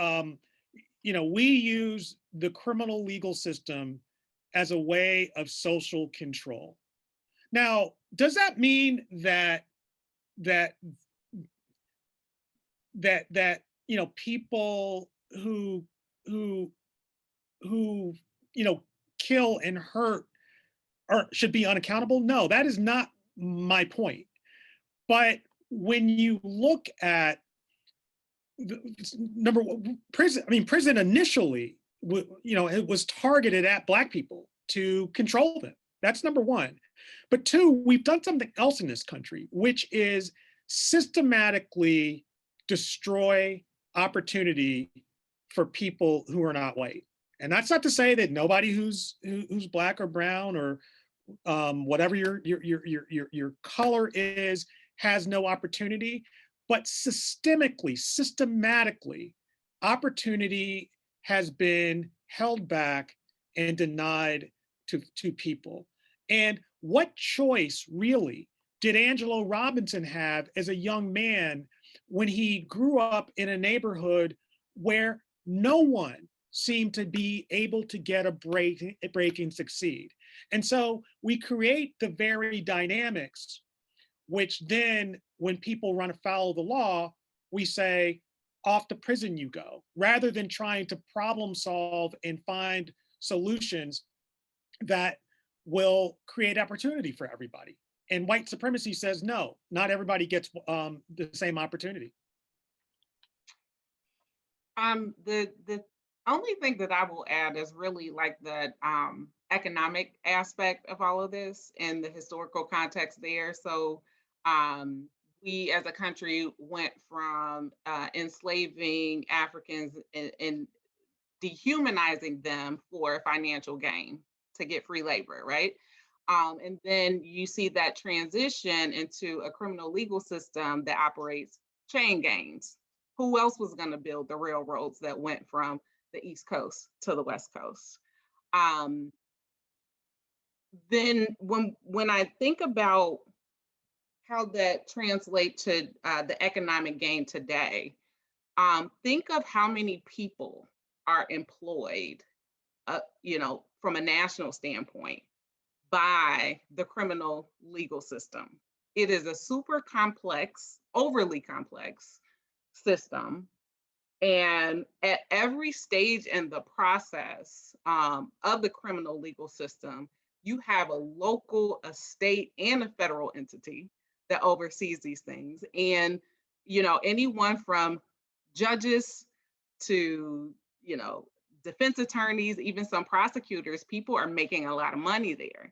we use the criminal legal system as a way of social control. Now, does that mean that people who kill and hurt should be unaccountable? No, that is not my point. But when you look at number one, prison initially, it was targeted at Black people to control them. That's number one. But two, we've done something else in this country, which is systematically destroy opportunity for people who are not white. And that's not to say that nobody who's Black or brown or whatever your color is has no opportunity, but systematically, opportunity has been held back and denied to people. And what choice really did Angelo Robinson have as a young man when he grew up in a neighborhood where no one seemed to be able to get a break and succeed? And so we create the very dynamics, which then when people run afoul of the law, we say, off to prison you go, rather than trying to problem solve and find solutions that will create opportunity for everybody. And white supremacy says, no, not everybody gets the same opportunity. The only thing that I will add is really like the economic aspect of all of this and the historical context there. So we as a country went from enslaving Africans and dehumanizing them for financial gain to get free labor, right? And then you see that transition into a criminal legal system that operates chain gangs. Who else was going to build the railroads that went from the East Coast to the West Coast? Then when I think about how that translates to the economic gain today, think of how many people are employed, from a national standpoint by the criminal legal system. It is a super complex, overly complex system. And at every stage in the process of the criminal legal system, you have a local, a state, and a federal entity that oversees these things. And, anyone from judges to, defense attorneys, even some prosecutors, people are making a lot of money there.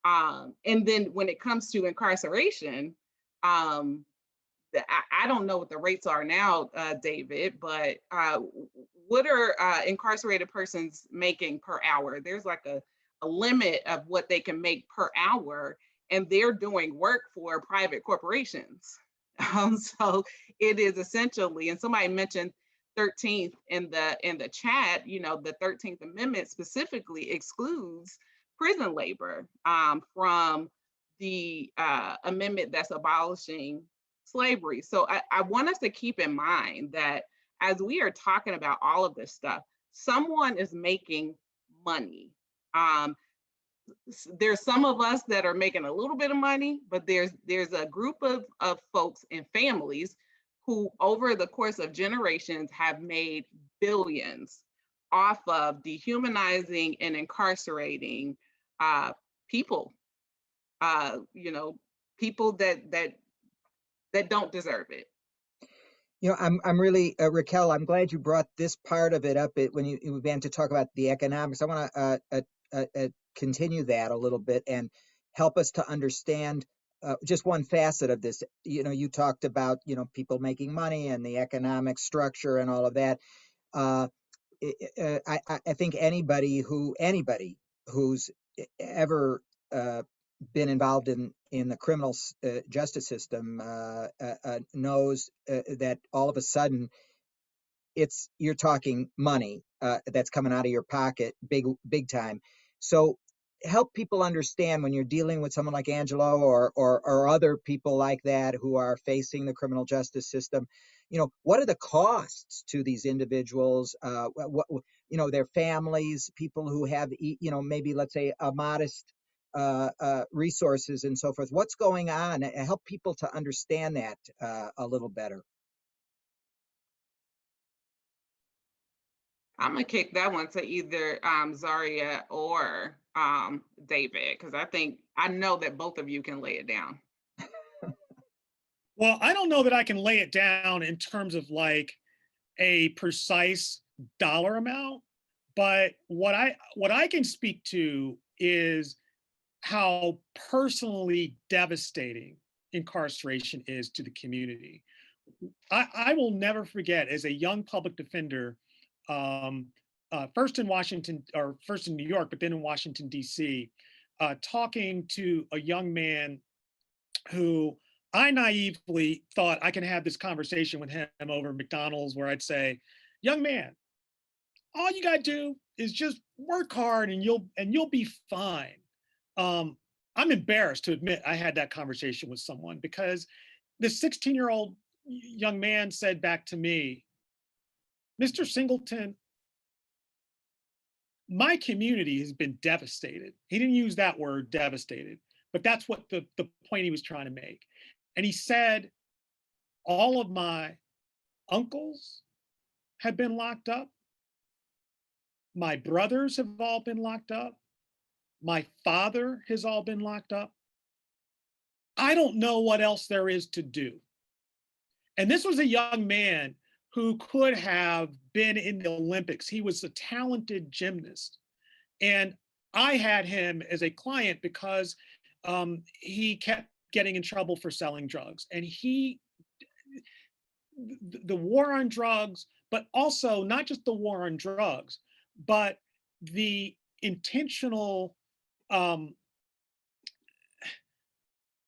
And then when it comes to incarceration, I don't know what the rates are now, David, but what are incarcerated persons making per hour? There's like a limit of what they can make per hour, and they're doing work for private corporations. So it is essentially, and somebody mentioned 13th in the chat, the 13th Amendment specifically excludes prison labor from the amendment that's abolishing slavery. So I want us to keep in mind that as we are talking about all of this stuff, someone is making money. There's some of us that are making a little bit of money, but there's a group of folks and families who over the course of generations have made billions off of dehumanizing and incarcerating people, people that don't deserve it. I'm really, Raquel, I'm glad you brought this part of it up when you began to talk about the economics. I want to continue that a little bit and help us to understand just one facet of this. You talked about, people making money and the economic structure and all of that. I think anybody who's ever been involved in the criminal justice system knows that all of a sudden you're talking money that's coming out of your pocket, big time. So help people understand when you're dealing with someone like Angelo or other people like that who are facing the criminal justice system. What are the costs to these individuals? Their families, people who have, maybe let's say a modest resources and so forth. What's going on? Help people to understand that a little better. I'm gonna kick that one to either Zaria or David, because I know that both of you can lay it down. Well, I don't know that I can lay it down in terms of like a precise dollar amount, but what I can speak to is how personally devastating incarceration is to the community. I will never forget, as a young public defender, first in New York, but then in Washington, D.C., talking to a young man who I naively thought I can have this conversation with him over McDonald's, where I'd say, young man, all you gotta do is just work hard and you'll be fine. I'm embarrassed to admit I had that conversation with someone, because this 16-year-old young man said back to me, Mr. Singleton, my community has been devastated. He didn't use that word, devastated, but that's what the point he was trying to make. And he said, all of my uncles have been locked up. My brothers have all been locked up. My father has all been locked up. I don't know what else there is to do. And this was a young man who could have been in the Olympics. He was a talented gymnast. And I had him as a client because he kept getting in trouble for selling drugs. And the war on drugs, but also not just the war on drugs, but the intentional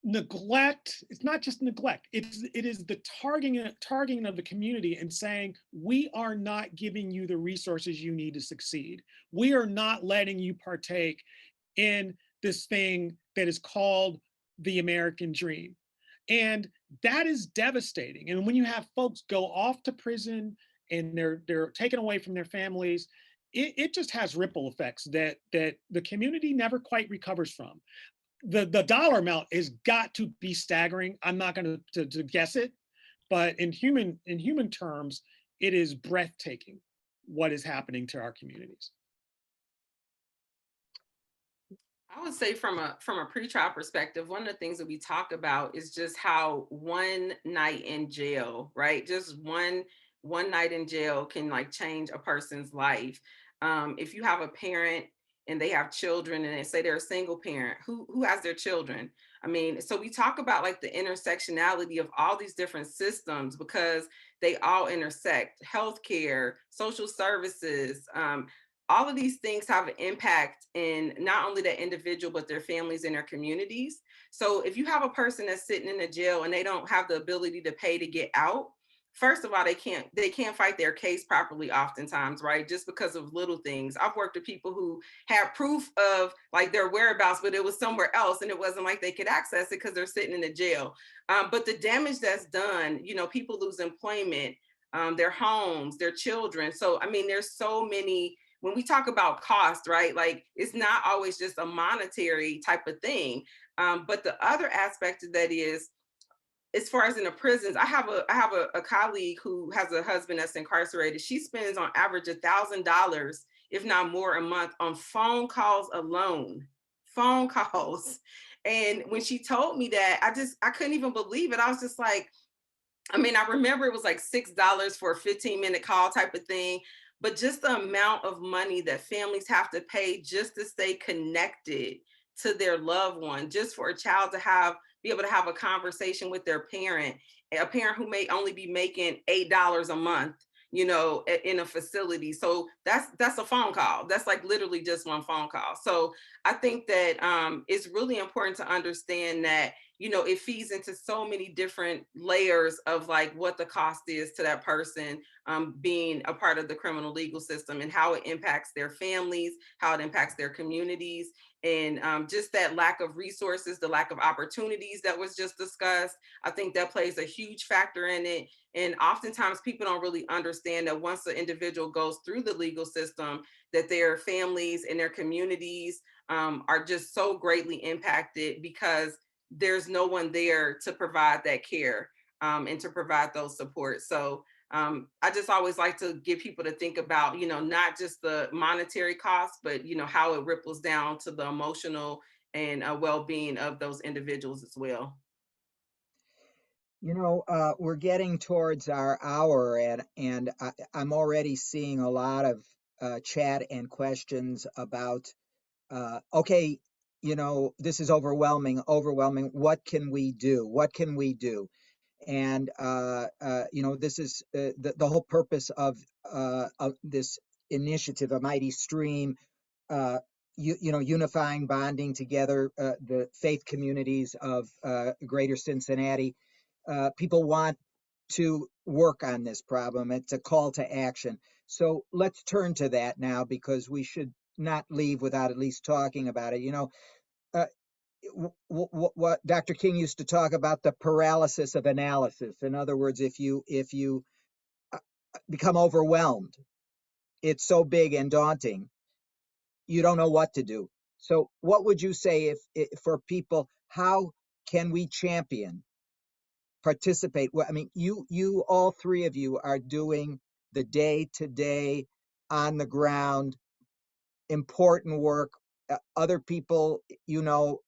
neglect. It's not just neglect. It is the targeting of the community and saying, we are not giving you the resources you need to succeed. We are not letting you partake in this thing that is called the American dream. And that is devastating. And when you have folks go off to prison and they're taken away from their families, it just has ripple effects that the community never quite recovers from. The dollar amount has got to be staggering. I'm not going to guess it, but in human terms, it is breathtaking what is happening to our communities. I would say from a pretrial perspective, one of the things that we talk about is just how one night in jail, right? Just one night in jail can like change a person's life. If you have a parent and they have children and they say they're a single parent, who has their children? I mean, so we talk about like the intersectionality of all these different systems because they all intersect: healthcare, social services, all of these things have an impact in not only that individual, but their families and their communities. So if you have a person that's sitting in a jail and they don't have the ability to pay to get out, first of all, they can't fight their case properly oftentimes, right? Just because of little things. I've worked with people who had proof of like their whereabouts, but it was somewhere else and it wasn't like they could access it because they're sitting in a jail. But the damage that's done, you know, people lose employment, their homes, their children. So, I mean, there's so many. When we talk about cost, right, like it's not always just a monetary type of thing. But the other aspect of that is, as far as in the prisons, I have a colleague who has a husband that's incarcerated. She spends on average $1,000, if not more, a month on phone calls alone, phone calls. And when she told me that, I couldn't even believe it. I was just like, I mean, I remember it was like $6 for a 15-minute call type of thing. But just the amount of money that families have to pay just to stay connected to their loved one, just for a child to be able to have a conversation with their parent, a parent who may only be making $8 a month, you know, in a facility. So that's a phone call. That's like literally just one phone call. So I think that it's really important to understand that, you know, it feeds into so many different layers of like what the cost is to that person being a part of the criminal legal system and how it impacts their families, how it impacts their communities, and just that lack of resources, the lack of opportunities that was just discussed. I think that plays a huge factor in it. And oftentimes people don't really understand that once the individual goes through the legal system, that their families and their communities are just so greatly impacted because there's no one there to provide that care and to provide those supports. So I just always like to get people to think about, you know, not just the monetary costs, but, you know, how it ripples down to the emotional and well-being of those individuals as well. You know, we're getting towards our hour, and I'm already seeing a lot of chat and questions about, okay, you know, this is overwhelming. What can we do? What can we do? And you know, this is the whole purpose of this initiative, A Mighty Stream. You know, unifying, bonding together the faith communities of Greater Cincinnati. People want to work on this problem. It's a call to action. So let's turn to that now, because we should not leave without at least talking about it. You know, what Dr. King used to talk about, the paralysis of analysis. In other words, if you become overwhelmed, it's so big and daunting, you don't know what to do. So what would you say if for people, how can we champion, participate? Well, I mean, you all three of you are doing the day-to-day, on the ground, important work. Other people,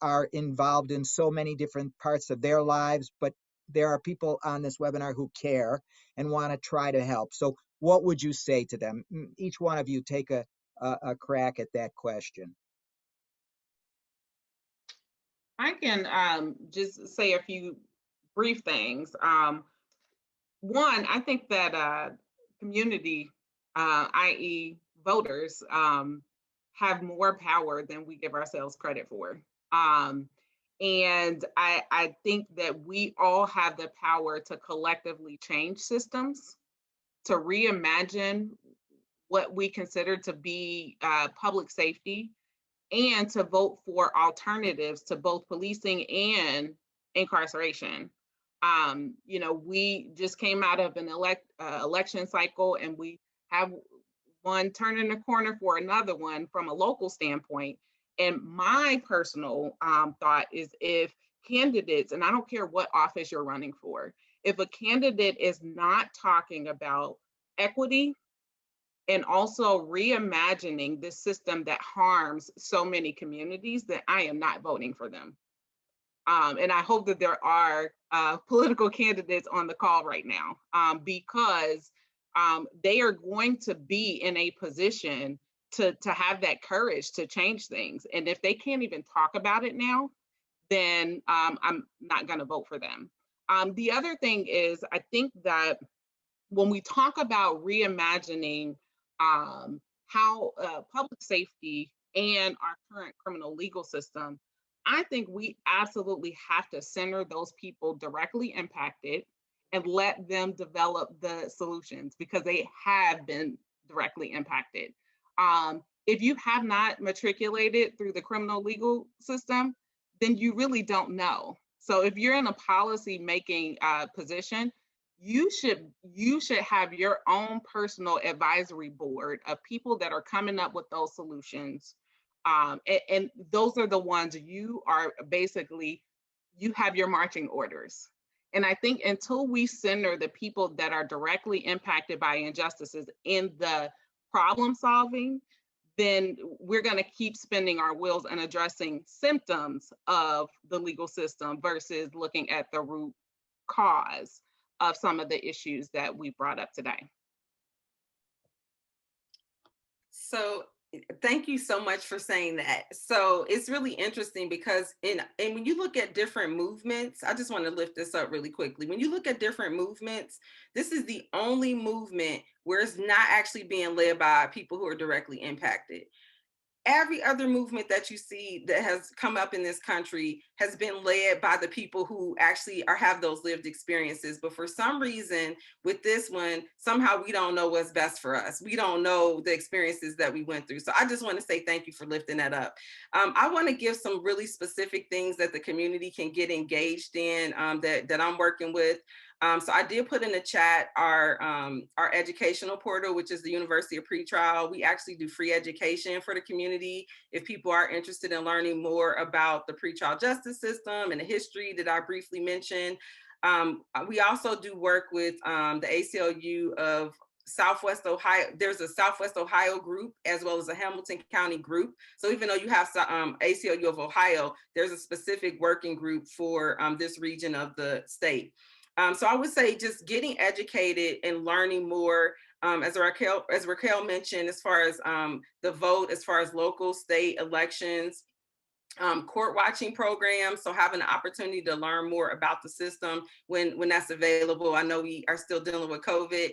are involved in so many different parts of their lives, but there are people on this webinar who care and want to try to help. So what would you say to them? Each one of you take a crack at that question. I can just say a few brief things. One, I think that community, i.e. voters, have more power than we give ourselves credit for. And I think that we all have the power to collectively change systems, to reimagine what we consider to be public safety, and to vote for alternatives to both policing and incarceration. We just came out of an election cycle, and we have one turning the corner for another one from a local standpoint. And my personal thought is, if candidates, and I don't care what office you're running for, if a candidate is not talking about equity and also reimagining this system that harms so many communities, then I am not voting for them. And I hope that there are political candidates on the call right now, because they are going to be in a position to have that courage to change things. And if they can't even talk about it now, then I'm not going to vote for them. The other thing is, I think that when we talk about reimagining how public safety and our current criminal legal system, I think we absolutely have to center those people directly impacted and let them develop the solutions, because they have been directly impacted. If you have not matriculated through the criminal legal system, then you really don't know. So if you're in a policy making position, you should have your own personal advisory board of people that are coming up with those solutions. And those are the ones you have your marching orders. And I think until we center the people that are directly impacted by injustices in the problem solving, then we're going to keep spinning our wheels and addressing symptoms of the legal system versus looking at the root cause of some of the issues that we brought up today. So thank you so much for saying that. So it's really interesting because and when you look at different movements, I just want to lift this up really quickly. When you look at different movements, this is the only movement where it's not actually being led by people who are directly impacted. Every other movement that you see that has come up in this country has been led by the people who actually have those lived experiences. But for some reason, with this one, somehow we don't know what's best for us. We don't know the experiences that we went through. So I just want to say thank you for lifting that up. I want to give some really specific things that the community can get engaged in that I'm working with. So I did put in the chat our educational portal, which is the University of Pretrial. We actually do free education for the community if people are interested in learning more about the pretrial justice system and the history that I briefly mentioned. We also do work with the ACLU of Southwest Ohio. There's a Southwest Ohio group as well as a Hamilton County group. So even though you have ACLU of Ohio, there's a specific working group for this region of the state. So I would say just getting educated and learning more, as Raquel mentioned, as far as the vote, as far as local, state elections, court watching programs. So having the opportunity to learn more about the system when that's available. I know we are still dealing with COVID.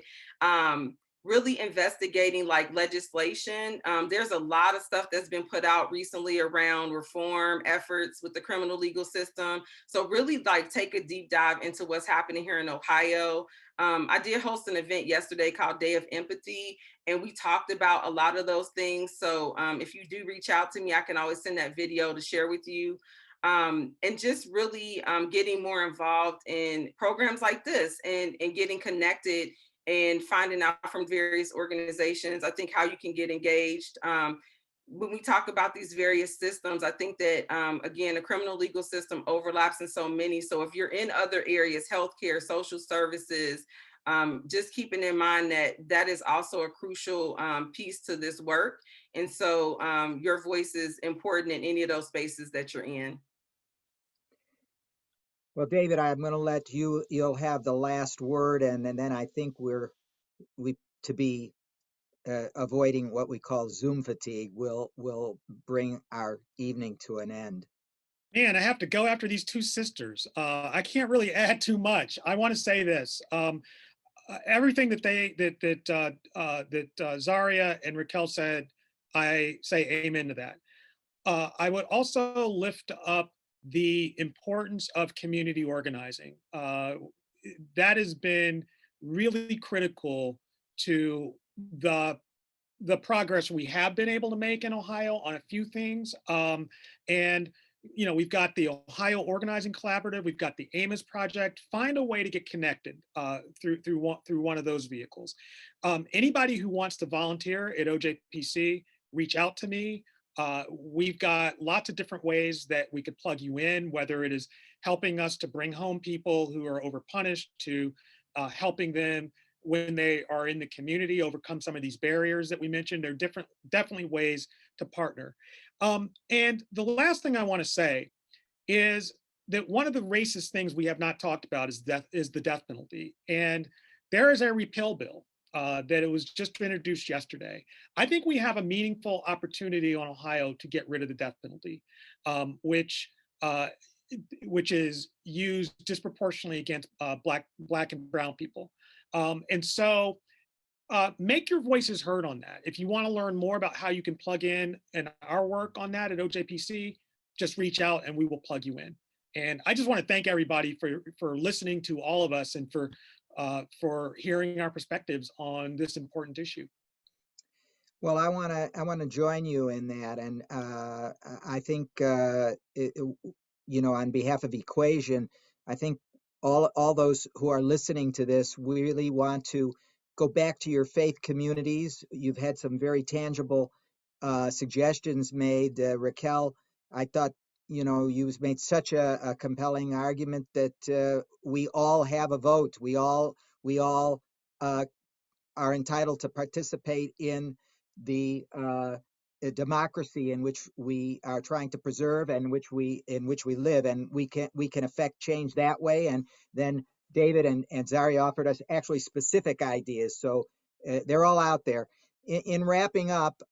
Really investigating like legislation. There's a lot of stuff that's been put out recently around reform efforts with the criminal legal system. So really like take a deep dive into what's happening here in Ohio. I did host an event yesterday called Day of Empathy, and we talked about a lot of those things. So if you do reach out to me, I can always send that video to share with you. And just really getting more involved in programs like this and getting connected and finding out from various organizations, I think how you can get engaged. When we talk about these various systems, I think that, again, the criminal legal system overlaps in so many. So if you're in other areas, healthcare, social services, just keeping in mind that that is also a crucial piece to this work. And so your voice is important in any of those spaces that you're in. Well, David, I'm going to let you'll have the last word, and then I think we to be avoiding what we call Zoom fatigue will bring our evening to an end. Man, I have to go after these two sisters. I can't really add too much. I want to say this: everything that Zaria and Raquel said, I say amen to that. I would also lift up the importance of community organizing. That has been really critical to the progress we have been able to make in Ohio on a few things. And we've got the Ohio Organizing Collaborative, we've got the Amos Project. Find a way to get connected through one of those vehicles. Anybody who wants to volunteer at OJPC, reach out to me. We've got lots of different ways that we could plug you in, whether it is helping us to bring home people who are overpunished, to helping them when they are in the community overcome some of these barriers that we mentioned. There are definitely ways to partner. And the last thing I want to say is that one of the racist things we have not talked about is the death penalty. And there is a repeal bill that it was just introduced yesterday. I think we have a meaningful opportunity on Ohio to get rid of the death penalty, which is used disproportionately against black and brown people. And so make your voices heard on that. If you want to learn more about how you can plug in our work on that at OJPC, just reach out and we will plug you in. And I just want to thank everybody for listening to all of us and for hearing our perspectives on this important issue. Well, I want to join you in that, and I think on behalf of EquaSion, I think all those who are listening to this really want to go back to your faith communities. You've had some very tangible suggestions made, Raquel. I thought you've made such a compelling argument that we all have a vote. We all are entitled to participate in the democracy in which we are trying to preserve and in which we live, and we can affect change that way. And then David and Zaria offered us actually specific ideas, so they're all out there. In wrapping up,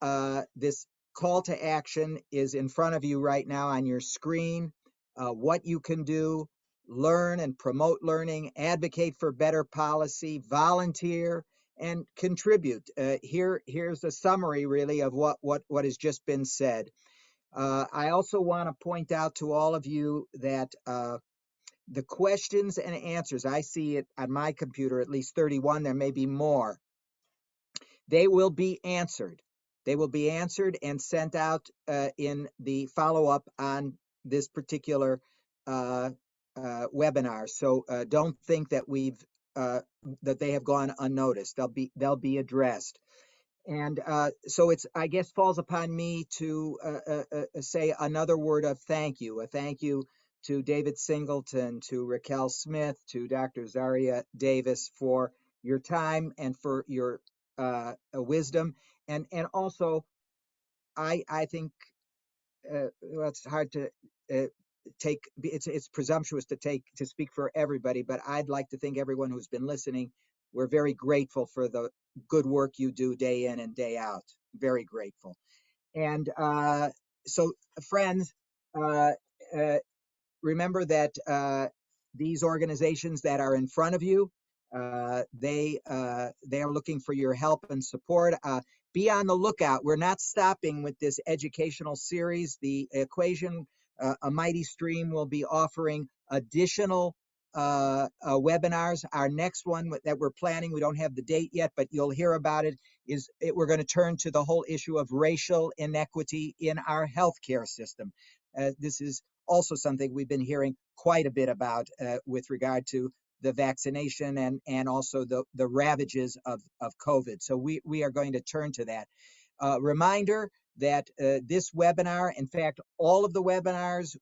this call to action is in front of you right now on your screen. What you can do: learn and promote learning, advocate for better policy, volunteer, and contribute. Here's a summary, really, of what has just been said. I also want to point out to all of you that the questions and answers, I see it on my computer, at least 31, there may be more. They will be answered. They will be answered and sent out in the follow-up on this particular webinar. So don't think that that they have gone unnoticed. They'll be addressed. And so I guess falls upon me to say another word of thank you. A thank you to David Singleton, to Raquel Smith, to Dr. Zaria Davis for your time and for your wisdom. And also, I think it's hard to it's presumptuous to speak for everybody, but I'd like to thank everyone who's been listening. We're very grateful for the good work you do day in and day out. Very grateful. And so, friends, remember that these organizations that are in front of you, they are looking for your help and support. Be on the lookout. We're not stopping with this educational series. The EquaSion, A Mighty Stream, will be offering additional webinars. Our next one that we're planning, we don't have the date yet, but you'll hear about it, we're going to turn to the whole issue of racial inequity in our healthcare system. This is also something we've been hearing quite a bit about with regard to the vaccination and also the ravages of COVID. So we are going to turn to that. Reminder that this webinar, in fact, all of the webinars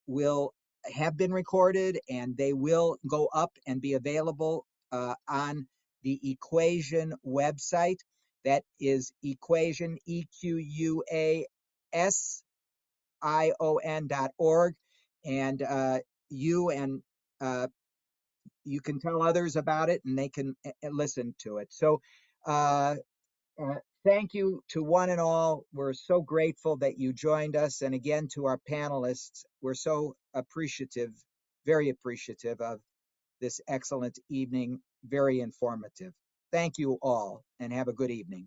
have been recorded, and they will go up and be available on the EquaSion website. That is EquaSion, EquaSion.org. And you can tell others about it, and they can listen to it. So thank you to one and all. We're so grateful that you joined us. And again, to our panelists, we're so appreciative, very appreciative of this excellent evening, very informative. Thank you all, and have a good evening.